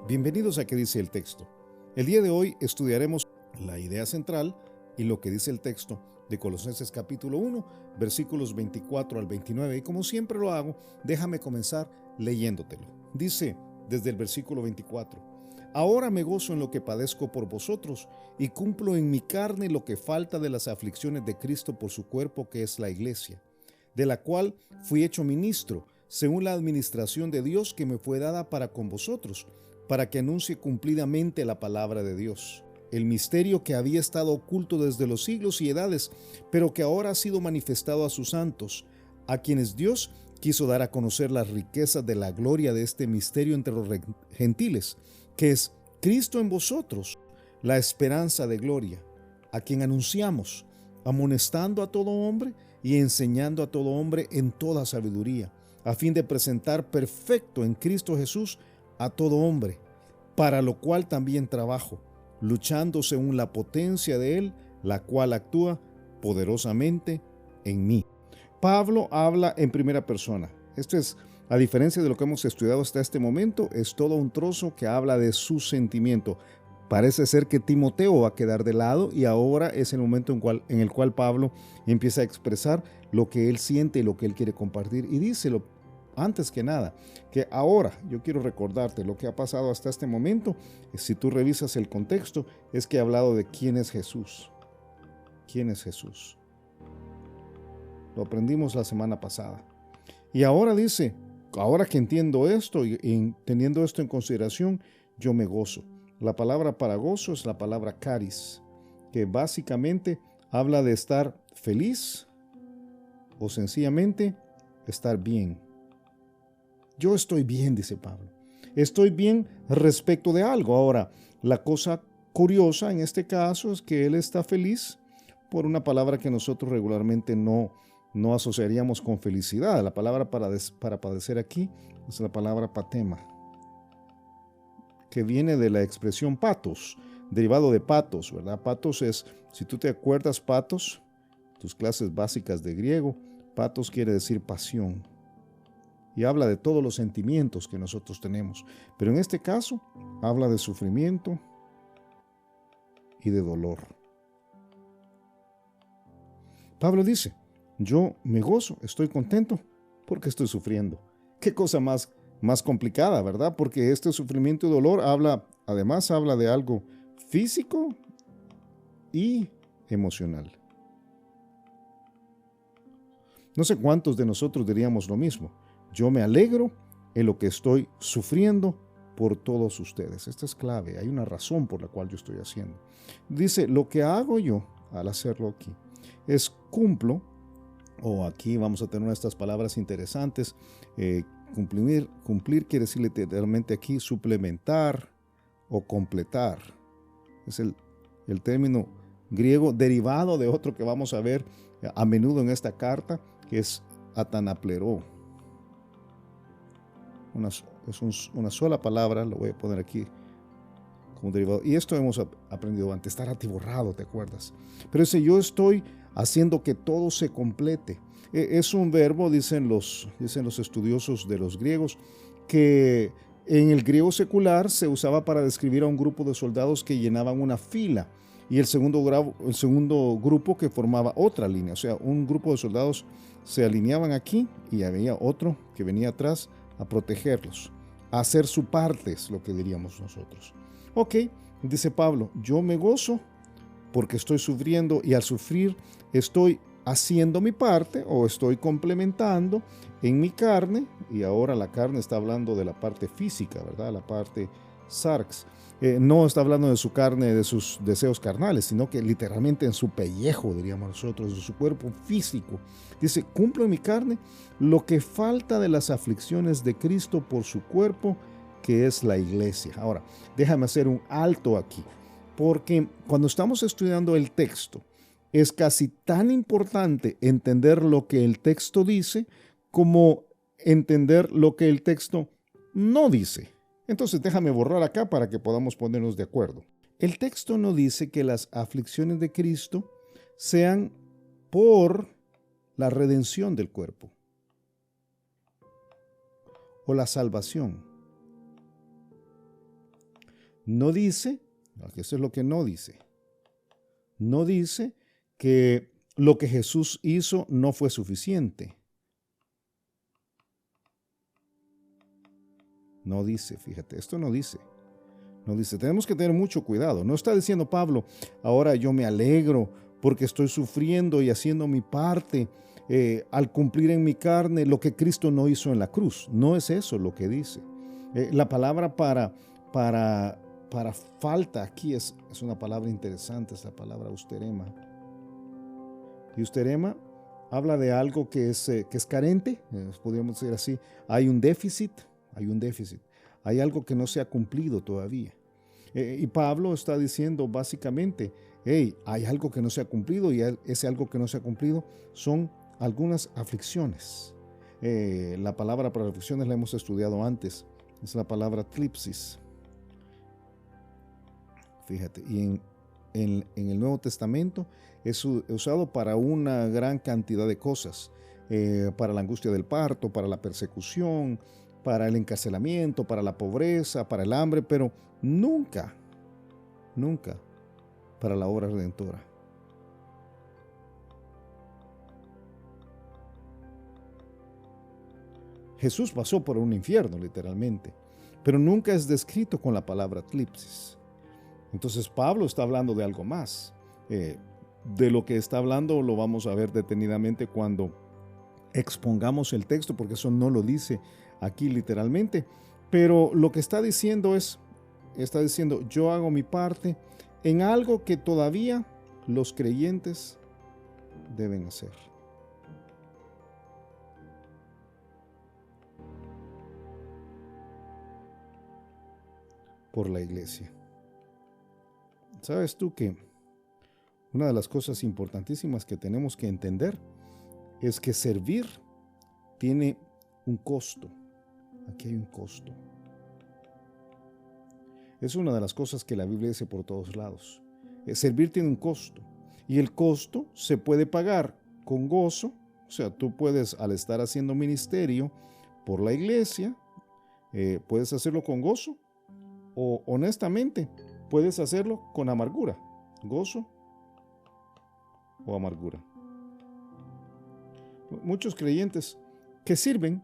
Bienvenidos a ¿Qué dice el texto? El día de hoy estudiaremos la idea central y lo que dice el texto de Colosenses capítulo 1, versículos 24 al 29. Y como siempre lo hago, déjame comenzar leyéndotelo. Dice desde el versículo 24: Ahora me gozo en lo que padezco por vosotros y cumplo en mi carne lo que falta de las aflicciones de Cristo por su cuerpo, que es la iglesia, de la cual fui hecho ministro, según la administración de Dios que me fue dada para con vosotros, para que anuncie cumplidamente la palabra de Dios, el misterio que había estado oculto desde los siglos y edades, pero que ahora ha sido manifestado a sus santos, a quienes Dios quiso dar a conocer las riquezas de la gloria de este misterio entre los gentiles, que es Cristo en vosotros, la esperanza de gloria, a quien anunciamos, amonestando a todo hombre y enseñando a todo hombre en toda sabiduría, a fin de presentar perfecto en Cristo Jesús a todo hombre, para lo cual también trabajo, luchando según la potencia de Él, la cual actúa poderosamente en mí. Pablo habla en primera persona. Esto es, a diferencia de lo que hemos estudiado hasta este momento, es todo un trozo que habla de su sentimiento. Parece ser que Timoteo va a quedar de lado y ahora es el momento en el cual Pablo empieza a expresar lo que él siente y lo que él quiere compartir. Y dice antes que nada, que ahora yo quiero recordarte lo que ha pasado hasta este momento. Si tú revisas el contexto, es que ha hablado de quién es Jesús. ¿Quién es Jesús? Lo aprendimos la semana pasada. Y ahora dice, ahora que entiendo esto y teniendo esto en consideración, yo me gozo. La palabra para gozo es la palabra charis, que básicamente habla de estar feliz o sencillamente estar bien. Yo estoy bien, dice Pablo. Estoy bien respecto de algo. Ahora, la cosa curiosa en este caso es que él está feliz por una palabra que nosotros regularmente no asociaríamos con felicidad. La palabra para padecer aquí es la palabra patema, que viene de la expresión patos, derivado de patos, ¿verdad? Patos es, si tú te acuerdas, patos, tus clases básicas de griego, patos quiere decir pasión. Y habla de todos los sentimientos que nosotros tenemos. Pero en este caso, habla de sufrimiento y de dolor. Pablo dice, yo me gozo, estoy contento porque estoy sufriendo. Qué cosa más complicada, ¿verdad? Porque este sufrimiento y dolor además habla de algo físico y emocional. No sé cuántos de nosotros diríamos lo mismo. Yo me alegro en lo que estoy sufriendo por todos ustedes. Esta es clave. Hay una razón por la cual yo estoy haciendo. Dice, lo que hago yo al hacerlo aquí es cumplo, o aquí vamos a tener estas palabras interesantes. Cumplir quiere decir literalmente aquí suplementar o completar. Es el término griego derivado de otro que vamos a ver a menudo en esta carta, que es atanapleró. Es una sola palabra, lo voy a poner aquí como derivado. Y esto hemos aprendido antes, estar atiborrado, ¿te acuerdas? Pero ese yo estoy haciendo que todo se complete. Es un verbo, dicen los estudiosos de los griegos, que en el griego secular se usaba para describir a un grupo de soldados que llenaban una fila y el segundo grupo que formaba otra línea. O sea, un grupo de soldados se alineaban aquí y había otro que venía atrás a protegerlos, a hacer su parte, es lo que diríamos nosotros. Ok, dice Pablo, yo me gozo porque estoy sufriendo y al sufrir estoy haciendo mi parte o estoy complementando en mi carne, y ahora la carne está hablando de la parte física, ¿verdad? La parte sarx. No está hablando de su carne, de sus deseos carnales, sino que literalmente en su pellejo, diríamos nosotros, de su cuerpo físico. Dice, cumplo en mi carne lo que falta de las aflicciones de Cristo por su cuerpo, que es la iglesia. Ahora, déjame hacer un alto aquí, porque cuando estamos estudiando el texto, es casi tan importante entender lo que el texto dice como entender lo que el texto no dice. Entonces déjame borrar acá para que podamos ponernos de acuerdo. El texto no dice que las aflicciones de Cristo sean por la redención del cuerpo o la salvación. no dice, eso es lo que no dice. No dice que lo que Jesús hizo no fue suficiente. No dice, fíjate, esto no dice. No dice, tenemos que tener mucho cuidado. No está diciendo Pablo, ahora yo me alegro porque estoy sufriendo y haciendo mi parte al cumplir en mi carne lo que Cristo no hizo en la cruz. No es eso lo que dice. La palabra para falta aquí es una palabra interesante, es la palabra austerema. Y austerema habla de algo que es carente, podríamos decir así. Hay un déficit. Hay algo que no se ha cumplido todavía. Y Pablo está diciendo básicamente, hey, hay algo que no se ha cumplido y ese algo que no se ha cumplido son algunas aflicciones. La palabra para aflicciones la hemos estudiado antes, es la palabra tlipsis. Fíjate, y en el Nuevo Testamento es usado para una gran cantidad de cosas, para la angustia del parto, para la persecución, para el encarcelamiento, para la pobreza, para el hambre, pero nunca para la obra redentora. Jesús pasó por un infierno, literalmente, pero nunca es descrito con la palabra tlipsis. Entonces Pablo está hablando de algo más. De lo que está hablando lo vamos a ver detenidamente cuando expongamos el texto, porque eso no lo dice aquí literalmente, pero lo que está diciendo yo hago mi parte en algo que todavía los creyentes deben hacer. Por la iglesia. ¿Sabes tú que una de las cosas importantísimas que tenemos que entender es que servir tiene un costo? Aquí hay un costo. Es una de las cosas que la Biblia dice por todos lados. Servir tiene un costo. Y el costo se puede pagar con gozo. O sea, tú puedes, al estar haciendo ministerio por la iglesia, puedes hacerlo con gozo. O honestamente, puedes hacerlo con amargura. Gozo o amargura. Muchos creyentes que sirven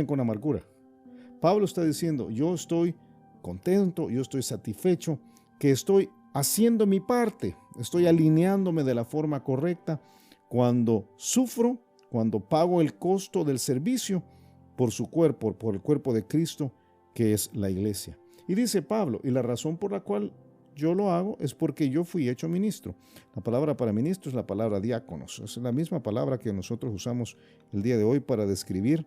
con amargura. Pablo está diciendo, yo estoy contento, yo estoy satisfecho, que estoy haciendo mi parte, estoy alineándome de la forma correcta cuando sufro, cuando pago el costo del servicio por su cuerpo, por el cuerpo de Cristo, que es la iglesia. Y dice Pablo, y la razón por la cual yo lo hago es porque yo fui hecho ministro. La palabra para ministro es la palabra diáconos. Es la misma palabra que nosotros usamos el día de hoy para describir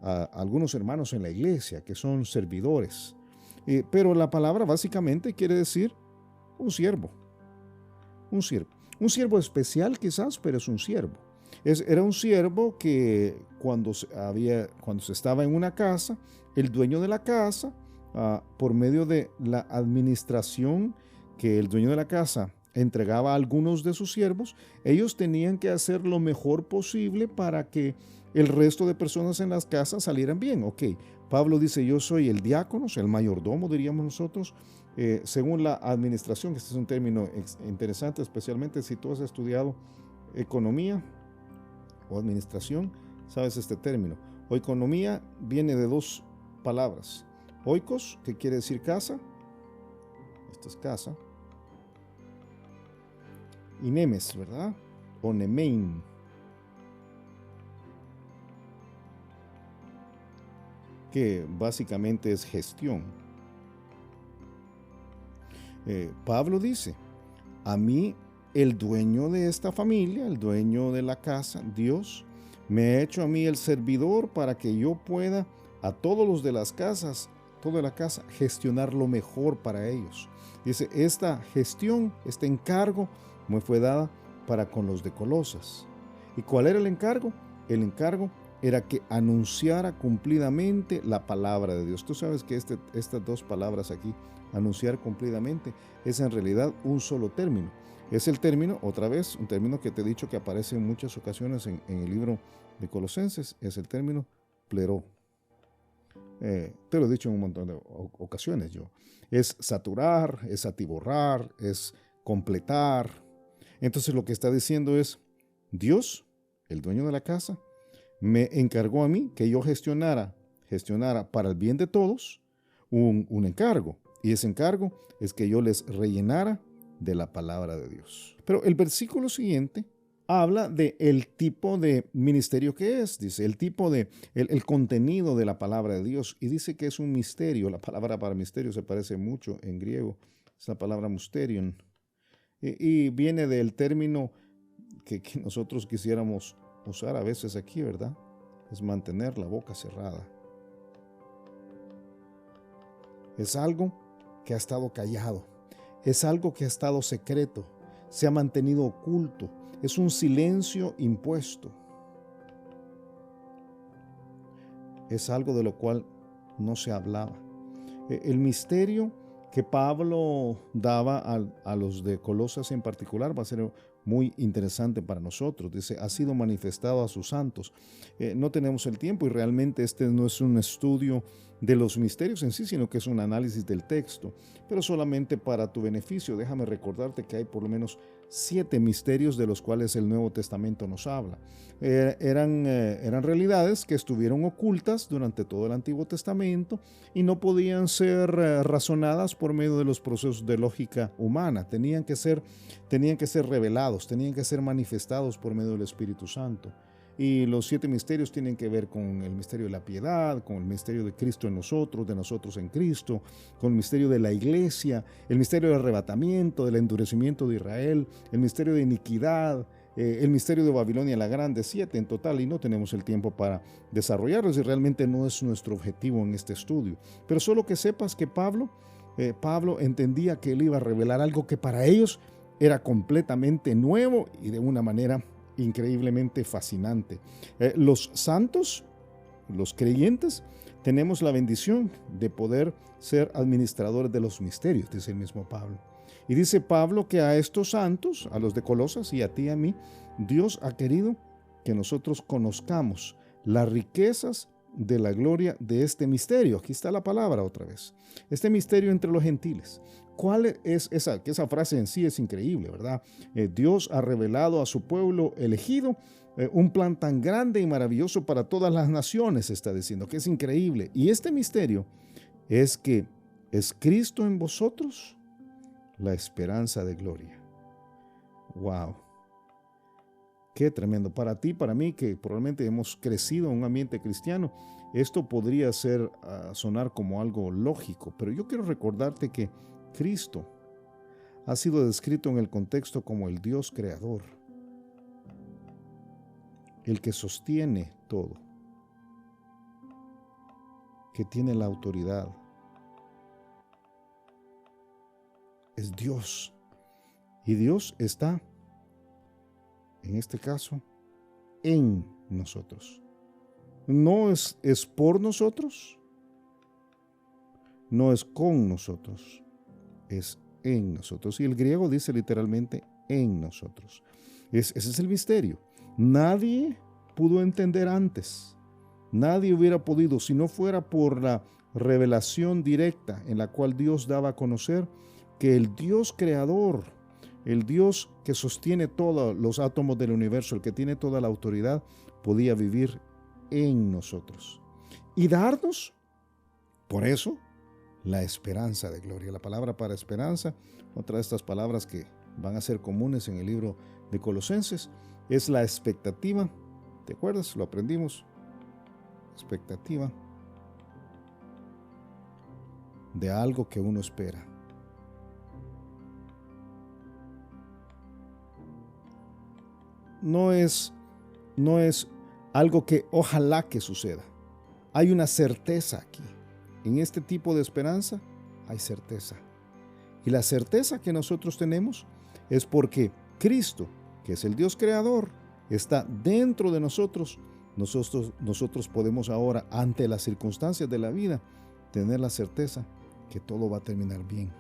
a algunos hermanos en la iglesia que son servidores. Pero la palabra básicamente quiere decir un siervo. Un siervo. Un siervo especial quizás, pero es un siervo. Era un siervo que cuando se estaba en una casa, el dueño de la casa, por medio de la administración que el dueño de la casa entregaba a algunos de sus siervos, ellos tenían que hacer lo mejor posible para que el resto de personas en las casas salieran bien. Ok, Pablo dice, yo soy el diácono, el mayordomo, diríamos nosotros, según la administración, que este es un término interesante, especialmente si tú has estudiado economía o administración, sabes este término. Oikonomía viene de dos palabras. Oikos, que quiere decir casa, esta es casa, y nemes, ¿verdad? O nemein, que básicamente es gestión. Pablo dice, a mí el dueño de esta familia, el dueño de la casa, Dios, me ha hecho a mí el servidor para que yo pueda a todos los de las casas, toda la casa, gestionar lo mejor para ellos. Dice, esta gestión, este encargo me fue dada para con los de Colosas. ¿Y cuál era el encargo? El encargo era que anunciara cumplidamente la palabra de Dios. Tú sabes que estas dos palabras aquí, anunciar cumplidamente, es en realidad un solo término. Es el término, otra vez, un término que te he dicho que aparece en muchas ocasiones en el libro de Colosenses, es el término pleró. Te lo he dicho en un montón de ocasiones yo. Es saturar, es atiborrar, es completar. Entonces lo que está diciendo es, Dios, el dueño de la casa, me encargó a mí que yo gestionara para el bien de todos un encargo. Y ese encargo es que yo les rellenara de la palabra de Dios. Pero el versículo siguiente habla de el tipo de ministerio que es, dice, el tipo de, el contenido de la palabra de Dios. Y dice que es un misterio. La palabra para misterio se parece mucho en griego. Es la palabra mysterion. Y viene del término que nosotros quisiéramos usar a veces aquí, ¿verdad? Es mantener la boca cerrada. Es algo que ha estado callado. Es algo que ha estado secreto. Se ha mantenido oculto. Es un silencio impuesto. Es algo de lo cual no se hablaba. El misterio que Pablo daba a los de Colosas en particular va a ser muy interesante para nosotros. Dice, ha sido manifestado a sus santos. No tenemos el tiempo y realmente este no es un estudio de los misterios en sí, sino que es un análisis del texto. Pero solamente para tu beneficio, déjame recordarte que hay por lo menos 7 misterios de los cuales el Nuevo Testamento nos habla. Eran realidades que estuvieron ocultas durante todo el Antiguo Testamento y no podían ser razonadas por medio de los procesos de lógica humana. Tenían que ser revelados, tenían que ser manifestados por medio del Espíritu Santo. Y los 7 misterios tienen que ver con el misterio de la piedad, con el misterio de Cristo en nosotros, de nosotros en Cristo, con el misterio de la iglesia, el misterio del arrebatamiento, del endurecimiento de Israel, el misterio de iniquidad, el misterio de Babilonia la Grande, 7 en total, y no tenemos el tiempo para desarrollarlos y realmente no es nuestro objetivo en este estudio. Pero solo que sepas que Pablo entendía que él iba a revelar algo que para ellos era completamente nuevo y de una manera increíblemente fascinante. Los santos, los creyentes, tenemos la bendición de poder ser administradores de los misterios, dice el mismo Pablo. Y dice Pablo que a estos santos, a los de Colosas y a ti y a mí, Dios ha querido que nosotros conozcamos las riquezas de la gloria de este misterio. Aquí está la palabra otra vez. Este misterio entre los gentiles. ¿Cuál es esa? Que esa frase en sí es increíble, ¿verdad? Dios ha revelado a su pueblo elegido un plan tan grande y maravilloso para todas las naciones, está diciendo, que es increíble. Y este misterio es que es Cristo en vosotros, la esperanza de gloria. ¡Wow! Qué tremendo. Para ti, para mí, que probablemente hemos crecido en un ambiente cristiano, esto podría sonar como algo lógico, pero yo quiero recordarte que Cristo ha sido descrito en el contexto como el Dios creador, el que sostiene todo, que tiene la autoridad. Es Dios. Y Dios está, en este caso, en nosotros. No es por nosotros, no es con nosotros, es en nosotros. Y el griego dice literalmente en nosotros. Ese es el misterio. Nadie pudo entender antes. Nadie hubiera podido, si no fuera por la revelación directa en la cual Dios daba a conocer que el Dios creador, el Dios que sostiene todos los átomos del universo, el que tiene toda la autoridad, podía vivir en nosotros y darnos, por eso, la esperanza de gloria. La palabra para esperanza, otra de estas palabras que van a ser comunes en el libro de Colosenses, es la expectativa. ¿Te acuerdas? Lo aprendimos. Expectativa de algo que uno espera. No es algo que ojalá que suceda. Hay una certeza aquí. En este tipo de esperanza hay certeza. Y la certeza que nosotros tenemos es porque Cristo, que es el Dios creador, está dentro de nosotros. Nosotros podemos ahora, ante las circunstancias de la vida, tener la certeza que todo va a terminar bien.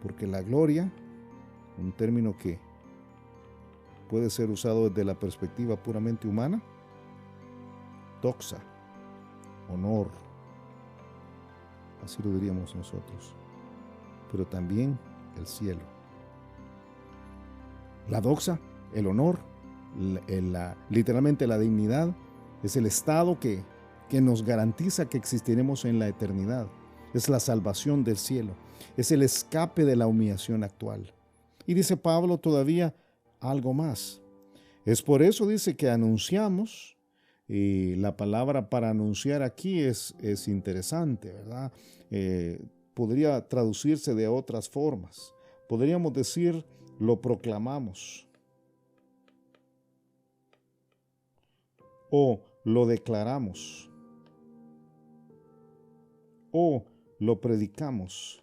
Porque la gloria, un término que puede ser usado desde la perspectiva puramente humana, doxa, honor, así lo diríamos nosotros, pero también el cielo. La doxa, el honor, literalmente la dignidad, es el estado que nos garantiza que existiremos en la eternidad. Es la salvación del cielo, es el escape de la humillación actual. Y dice Pablo todavía algo más. Es por eso, dice, que anunciamos, y la palabra para anunciar aquí es interesante, ¿verdad? Podría traducirse de otras formas. Podríamos decir, lo proclamamos, o lo declaramos, o lo predicamos.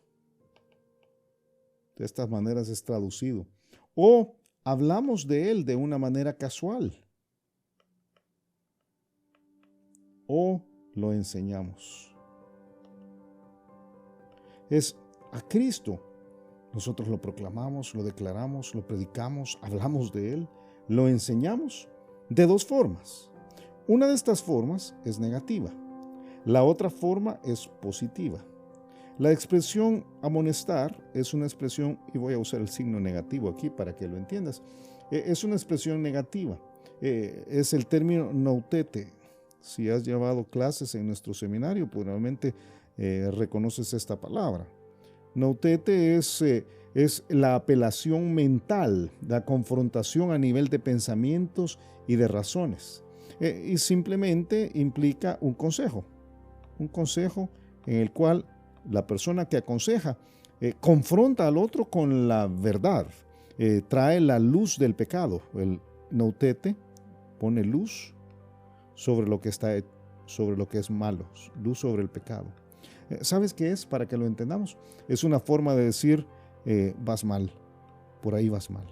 De estas maneras es traducido. O hablamos de él de una manera casual. O lo enseñamos. Es a Cristo. Nosotros lo proclamamos, lo declaramos, lo predicamos, hablamos de él, lo enseñamos de dos formas. Una de estas formas es negativa. La otra forma es positiva. La expresión amonestar es una expresión, y voy a usar el signo negativo aquí para que lo entiendas, es una expresión negativa. Es el término noutete. Si has llevado clases en nuestro seminario, probablemente reconoces esta palabra. Noutete es la apelación mental, la confrontación a nivel de pensamientos y de razones. Y simplemente implica un consejo en el cual la persona que aconseja confronta al otro con la verdad, trae la luz del pecado. El noutete pone luz sobre lo que es malo, luz sobre el pecado. ¿Sabes qué es? Para que lo entendamos, es una forma de decir, vas mal, por ahí vas mal.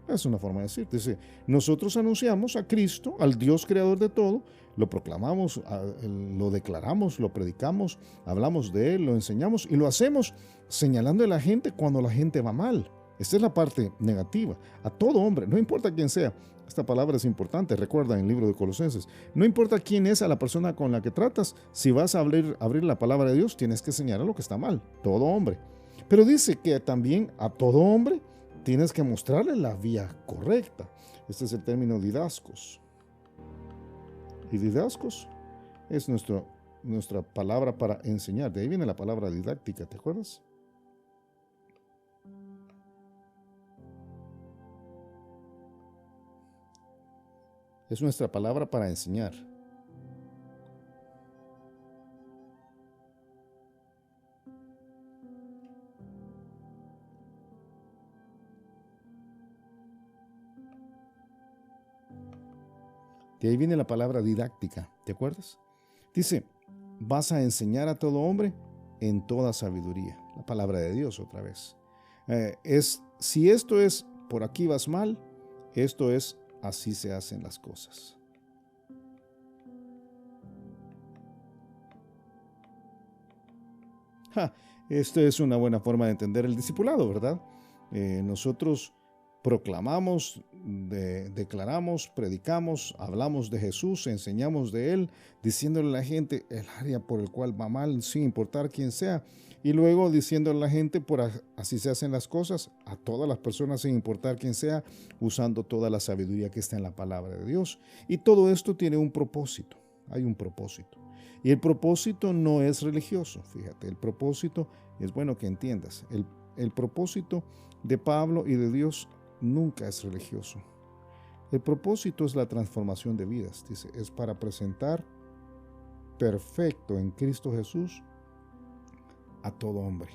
Es una forma de decir. Dice, nosotros anunciamos a Cristo, al Dios creador de todo, lo proclamamos, lo declaramos, lo predicamos, hablamos de él, lo enseñamos y lo hacemos señalando a la gente cuando la gente va mal. Esta es la parte negativa. A todo hombre, no importa quién sea. Esta palabra es importante, recuerda en el libro de Colosenses. No importa quién es a la persona con la que tratas, si vas a abrir la palabra de Dios, tienes que señalar lo que está mal, todo hombre. Pero dice que también a todo hombre tienes que mostrarle la vía correcta. Este es el término didascos. Y didascos es nuestra palabra para enseñar. De ahí viene la palabra didáctica, ¿te acuerdas? Es nuestra palabra para enseñar. De ahí viene la palabra didáctica, ¿te acuerdas? Dice, vas a enseñar a todo hombre en toda sabiduría. La palabra de Dios otra vez. Si esto es por aquí vas mal, esto es así se hacen las cosas. Esto es una buena forma de entender el discipulado, ¿verdad? Nosotros proclamamos, declaramos, predicamos, hablamos de Jesús, enseñamos de él, diciéndole a la gente el área por el cual va mal, sin importar quién sea, y luego diciéndole a la gente, así se hacen las cosas, a todas las personas sin importar quién sea, usando toda la sabiduría que está en la palabra de Dios. Y todo esto tiene un propósito, hay un propósito. Y el propósito no es religioso, fíjate, el propósito es bueno que entiendas, el propósito de Pablo y de Dios nunca es religioso. El propósito es la transformación de vidas, dice, es para presentar perfecto en Cristo Jesús a todo hombre.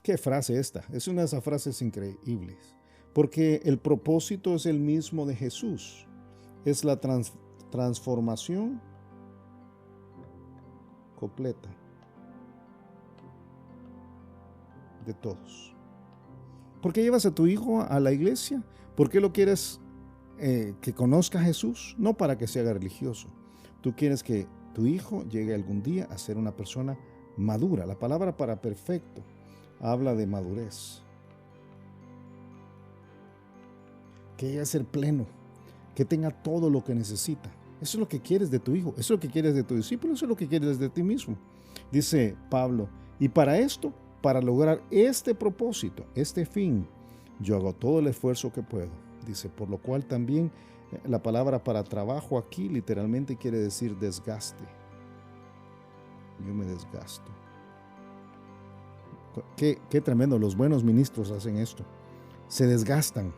¿Qué frase esta? Es una de esas frases increíbles, porque el propósito es el mismo de Jesús, es la transformación completa de todos. ¿Por qué llevas a tu hijo a la iglesia? ¿Por qué lo quieres que conozca a Jesús? No para que se haga religioso. Tú quieres que tu hijo llegue algún día a ser una persona madura. La palabra para perfecto habla de madurez. Que llegue a ser pleno, que tenga todo lo que necesita. Eso es lo que quieres de tu hijo, eso es lo que quieres de tu discípulo, eso es lo que quieres de ti mismo. Dice Pablo, y para esto, para lograr este propósito, este fin, yo hago todo el esfuerzo que puedo. Dice, por lo cual también la palabra para trabajo aquí literalmente quiere decir desgaste. Yo me desgasto. Qué tremendo, los buenos ministros hacen esto. Se desgastan,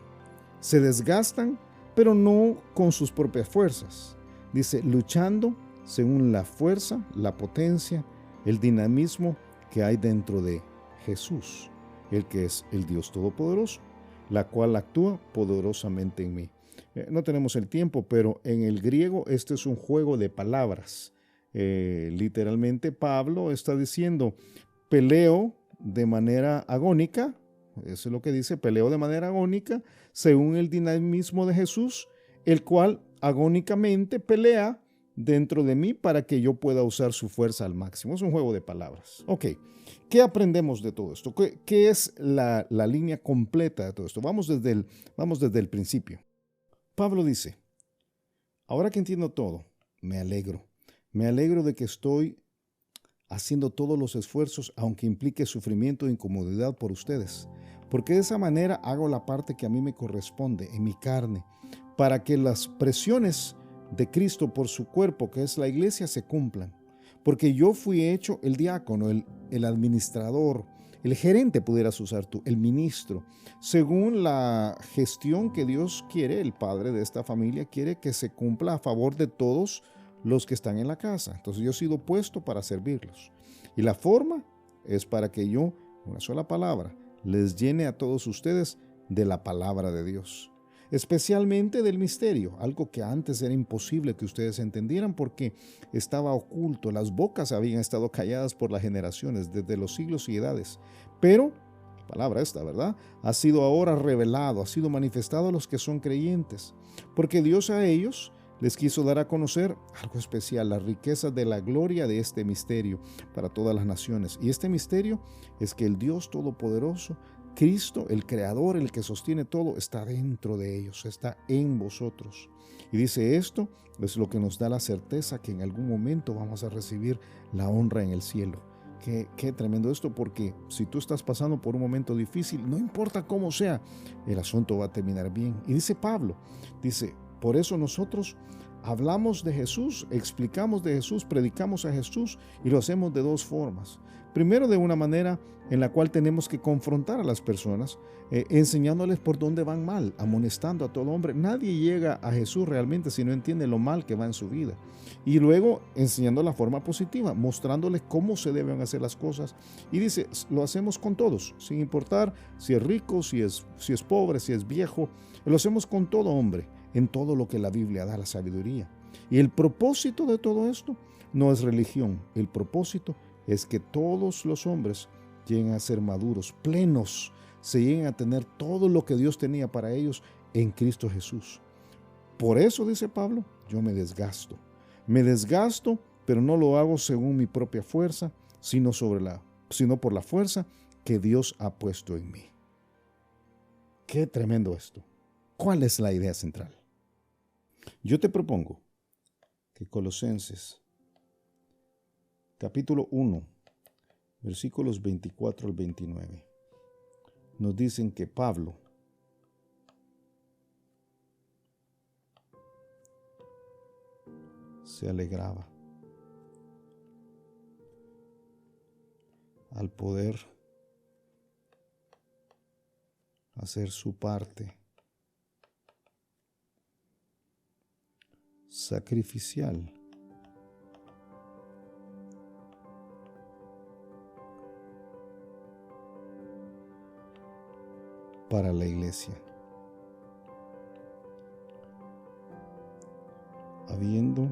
pero no con sus propias fuerzas. Dice, luchando según la fuerza, la potencia, el dinamismo que hay dentro de Jesús, el que es el Dios Todopoderoso, la cual actúa poderosamente en mí. No tenemos el tiempo, pero en el griego este es un juego de palabras. Literalmente Pablo está diciendo, peleo de manera agónica, eso es lo que dice, peleo de manera agónica, según el dinamismo de Jesús, el cual agónicamente pelea dentro de mí para que yo pueda usar su fuerza al máximo. Es un juego de palabras. Ok, ¿qué aprendemos de todo esto? ¿Qué es la línea completa de todo esto? Vamos desde el principio. Pablo dice, ahora que entiendo todo, me alegro. Me alegro de que estoy haciendo todos los esfuerzos, aunque implique sufrimiento e incomodidad por ustedes, porque de esa manera hago la parte que a mí me corresponde en mi carne, para que las presiones de Cristo por su cuerpo, que es la iglesia, se cumplan. Porque yo fui hecho el diácono, el administrador, el gerente pudieras usar tú, el ministro, según la gestión que Dios quiere, el padre de esta familia quiere que se cumpla a favor de todos los que están en la casa. Entonces yo he sido puesto para servirlos. Y la forma es para que yo, una sola palabra, les llene a todos ustedes de la palabra de Dios. Especialmente del misterio, algo que antes era imposible que ustedes entendieran porque estaba oculto. Las bocas habían estado calladas por las generaciones, desde los siglos y edades. Pero, la palabra esta, ¿verdad? Ha sido ahora revelado, ha sido manifestado a los que son creyentes. Porque Dios a ellos les quiso dar a conocer algo especial, las riquezas de la gloria de este misterio para todas las naciones. Y este misterio es que el Dios Todopoderoso, Cristo, el Creador, el que sostiene todo, está dentro de ellos, está en vosotros. Y dice, esto es lo que nos da la certeza que en algún momento vamos a recibir la honra en el cielo. Qué tremendo esto, porque si tú estás pasando por un momento difícil, no importa cómo sea, el asunto va a terminar bien. Y dice Pablo, dice, por eso nosotros hablamos de Jesús, explicamos de Jesús, predicamos a Jesús y lo hacemos de dos formas. Primero, de una manera en la cual tenemos que confrontar a las personas, enseñándoles por dónde van mal, amonestando a todo hombre. Nadie llega a Jesús realmente si no entiende lo mal que va en su vida. Y luego enseñando la forma positiva, mostrándoles cómo se deben hacer las cosas. Y dice, lo hacemos con todos, sin importar si es rico, si es pobre, si es viejo. Lo hacemos con todo hombre, en todo lo que la Biblia da, la sabiduría. Y el propósito de todo esto no es religión. El propósito es que todos los hombres lleguen a ser maduros, plenos, se lleguen a tener todo lo que Dios tenía para ellos en Cristo Jesús. Por eso, dice Pablo, yo me desgasto. Me desgasto, pero no lo hago según mi propia fuerza, sino por la fuerza que Dios ha puesto en mí. Qué tremendo esto. ¿Cuál es la idea central? Yo te propongo que Colosenses, capítulo 1, versículos 24 al 29, nos dicen que Pablo se alegraba al poder hacer su parte sacrificial para la iglesia, habiendo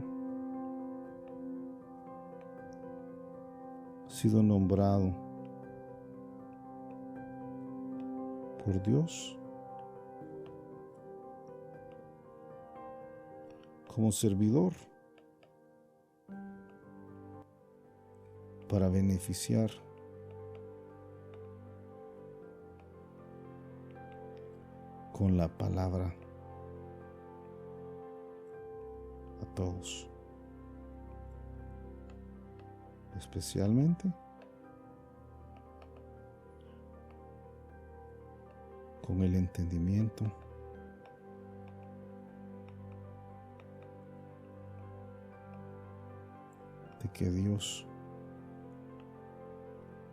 sido nombrado por Dios como servidor para beneficiar con la palabra a todos, especialmente con el entendimiento de que Dios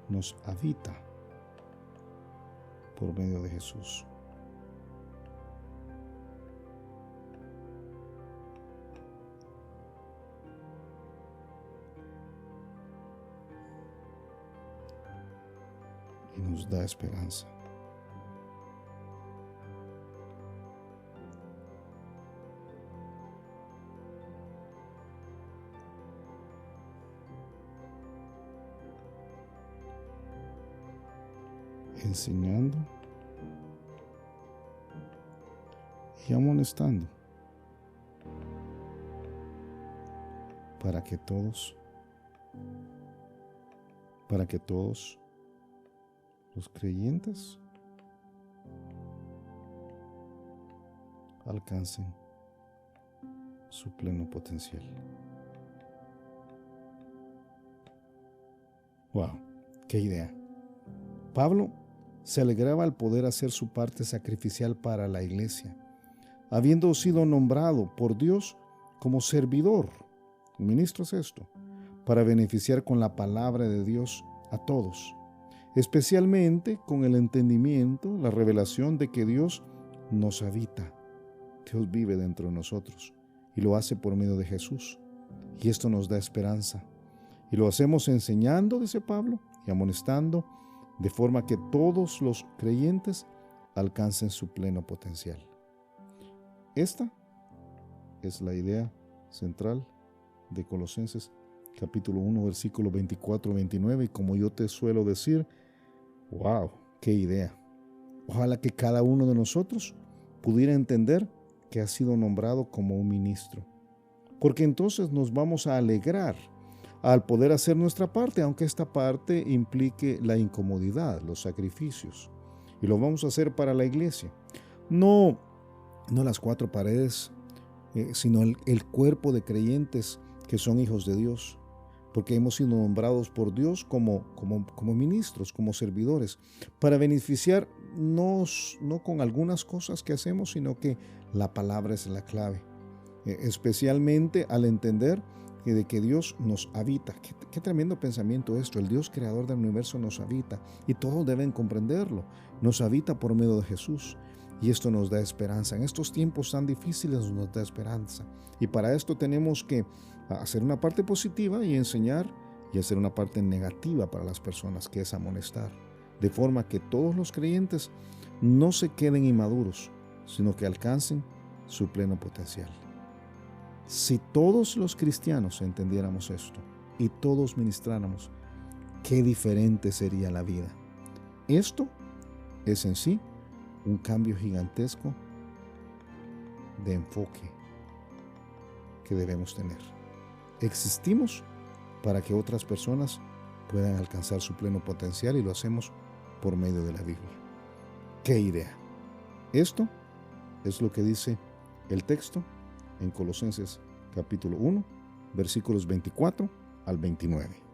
nos habita por medio de Jesús. Y nos da esperanza. Enseñando y amonestando para que todos los creyentes alcancen su pleno potencial. Wow, qué idea. Pablo se alegraba al poder hacer su parte sacrificial para la iglesia, habiendo sido nombrado por Dios como servidor. Un ministro es esto, para beneficiar con la palabra de Dios a todos, especialmente con el entendimiento, la revelación de que Dios nos habita. Dios vive dentro de nosotros y lo hace por medio de Jesús. Y esto nos da esperanza. Y lo hacemos enseñando, dice Pablo, y amonestando, de forma que todos los creyentes alcancen su pleno potencial. Esta es la idea central de Colosenses capítulo 1, versículo 24-29, y como yo te suelo decir, wow, qué idea. Ojalá que cada uno de nosotros pudiera entender que ha sido nombrado como un ministro, porque entonces nos vamos a alegrar al poder hacer nuestra parte, aunque esta parte implique la incomodidad, los sacrificios, y lo vamos a hacer para la iglesia. No las cuatro paredes, sino el cuerpo de creyentes que son hijos de Dios, porque hemos sido nombrados por Dios como ministros, como servidores, para beneficiarnos no con algunas cosas que hacemos, sino que la palabra es la clave, especialmente al entender de que Dios nos habita. Qué tremendo pensamiento esto. El Dios creador del universo nos habita y todos deben comprenderlo. Nos habita por medio de Jesús y esto nos da esperanza. En estos tiempos tan difíciles nos da esperanza y para esto tenemos que hacer una parte positiva y enseñar, y hacer una parte negativa para las personas, que es amonestar, de forma que todos los creyentes no se queden inmaduros, sino que alcancen su pleno potencial. Si todos los cristianos entendiéramos esto y todos ministráramos, qué diferente sería la vida. Esto es en sí un cambio gigantesco de enfoque que debemos tener. Existimos para que otras personas puedan alcanzar su pleno potencial y lo hacemos por medio de la Biblia. ¡Qué idea! Esto es lo que dice el texto en Colosenses capítulo 1, versículos 24 al 29.